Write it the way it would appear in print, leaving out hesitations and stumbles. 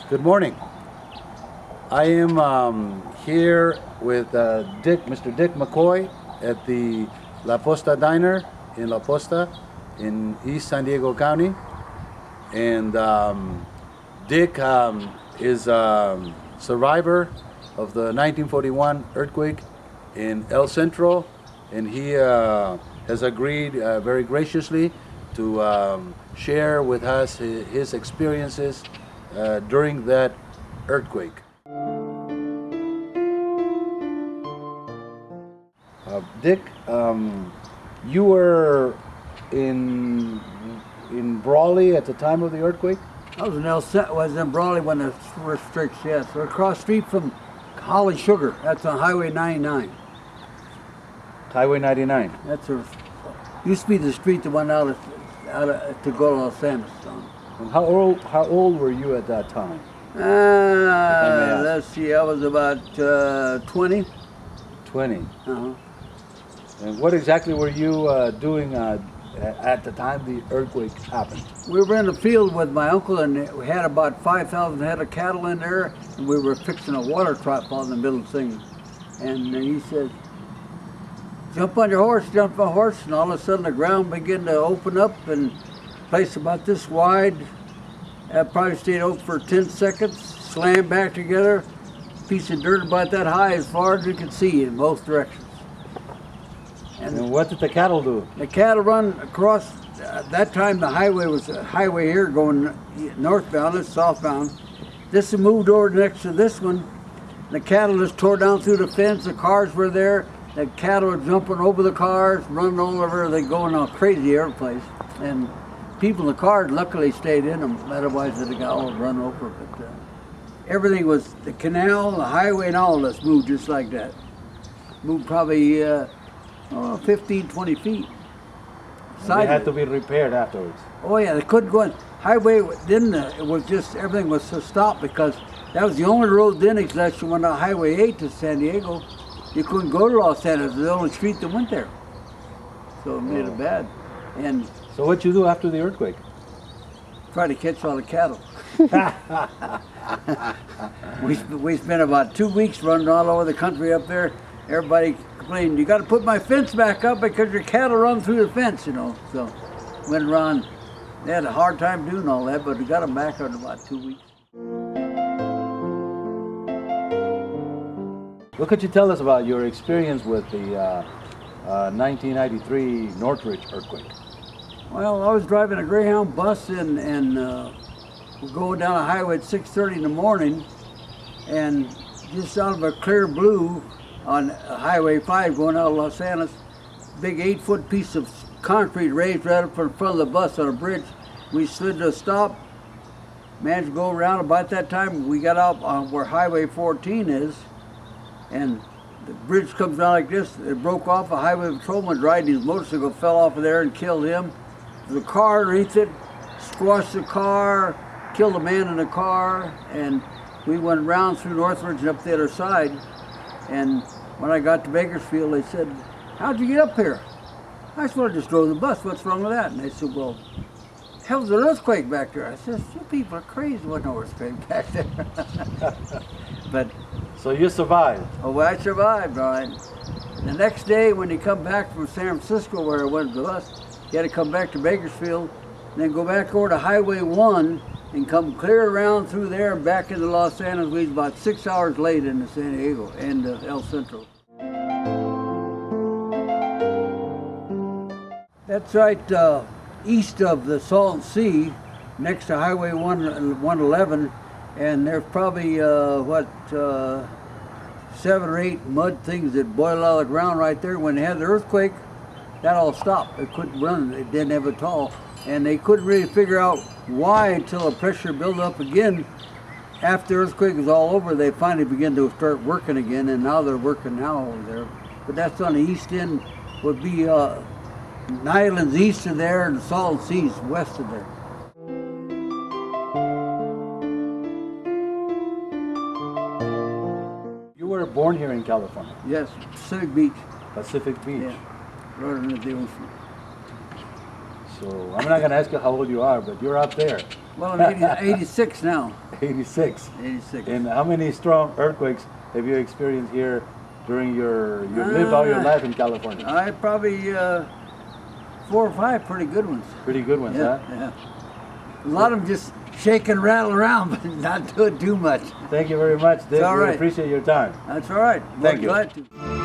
Good morning. I am here with Mr. Dick McCoy at the La Posta Diner in La Posta in East San Diego County. And Dick is a survivor of the 1941 earthquake in El Centro, and he has agreed very graciously to share with us his experiences during that earthquake. Dick, you were in Brawley at the time of the earthquake? I was in Brawley when the restricts, yes. We're across the street from Holly Sugar. That's on Highway 99. Highway 99. Used to be the street that went out to go to Los Angeles. And how old were you at that time? Let's see, I was about 20. 20. Uh-huh. And what exactly were you doing at the time the earthquake happened? We were in the field with my uncle, and we had about 5,000 head of cattle in there, and we were fixing a water trap on the middle thing. And he said, jump on your horse, jump on a horse, and all of a sudden the ground began to open up, and place about this wide, probably stayed open for 10 seconds, slammed back together, piece of dirt about that high as far as you could see in both directions. And what did the cattle do? The cattle run across, that time the highway was a highway here going northbound, it's southbound. This moved over next to this one. The cattle just tore down through the fence, the cars were there, the cattle were jumping over the cars, running all over, they going all crazy every place. And people in the cars luckily stayed in them, otherwise they'd have got all run over. But everything was, the canal, the highway, and all of this moved just like that. Moved probably 15, 20 feet. They had to be repaired afterwards. Oh yeah, they couldn't go in. Highway didn't, it was just, everything was so stopped because that was the only road then unless you went on Highway 8 to San Diego. You couldn't go to Los Angeles, it was the only street that went there. So it made it bad. And so what'd you do after the earthquake? Try to catch all the cattle. we spent about 2 weeks running all over the country up there. Everybody complained, you got to put my fence back up because your cattle run through the fence, you know. So went around. They had a hard time doing all that, but we got them back in about 2 weeks. What could you tell us about your experience with the 1993 Northridge earthquake? Well, I was driving a Greyhound bus and we're going down a highway at 6:30 in the morning, and just out of a clear blue on Highway 5 going out of Los Angeles, big 8-foot piece of concrete raised right up in front of the bus on a bridge. We slid to a stop, managed to go around. About that time we got out on where Highway 14 is, and the bridge comes down like this. It broke off. A highway patrolman riding his motorcycle fell off of there and killed him. The car underneath it squashed the car, killed a man in the car, and we went around through Northridge and up the other side. And when I got to Bakersfield, they said, how'd you get up here? I said, well, I just drove the bus. What's wrong with that? And they said, well, hell's an earthquake back there. I said, you people are crazy. There wasn't no earthquake back there. But so you survived? Oh, I survived, all right. The next day, when you come back from San Francisco, where I went with the bus, you had to come back to Bakersfield, and then go back over to Highway 1 and come clear around through there and back into Los Angeles. We was about 6 hours late into San Diego and El Centro. That's right east of the Salton Sea, next to Highway 111, and there's probably 7 or 8 mud things that boil out of the ground right there. When they had the earthquake, that all stopped. It couldn't run, it didn't have it all. And they couldn't really figure out why until the pressure built up again. After the earthquake was all over, they finally began to start working again, and now they're working now over there. But that's on the east end, would be Nyland's east of there and Salton Sea's west of there. You were born here in California? Yes, Pacific Beach. Pacific Beach. Yeah, right under the ocean. So I'm not going to ask you how old you are, but you're up there. Well, I'm 86 now. 86. 86. And how many strong earthquakes have you experienced here during your lived all your life in California? I probably 4 or 5 pretty good ones. Pretty good ones, Yeah, huh? yeah. A lot of them just shake and rattle around, but not doing too much. Thank you very much, Dick. all We right. appreciate your time. That's all right. Thank you. Glad to.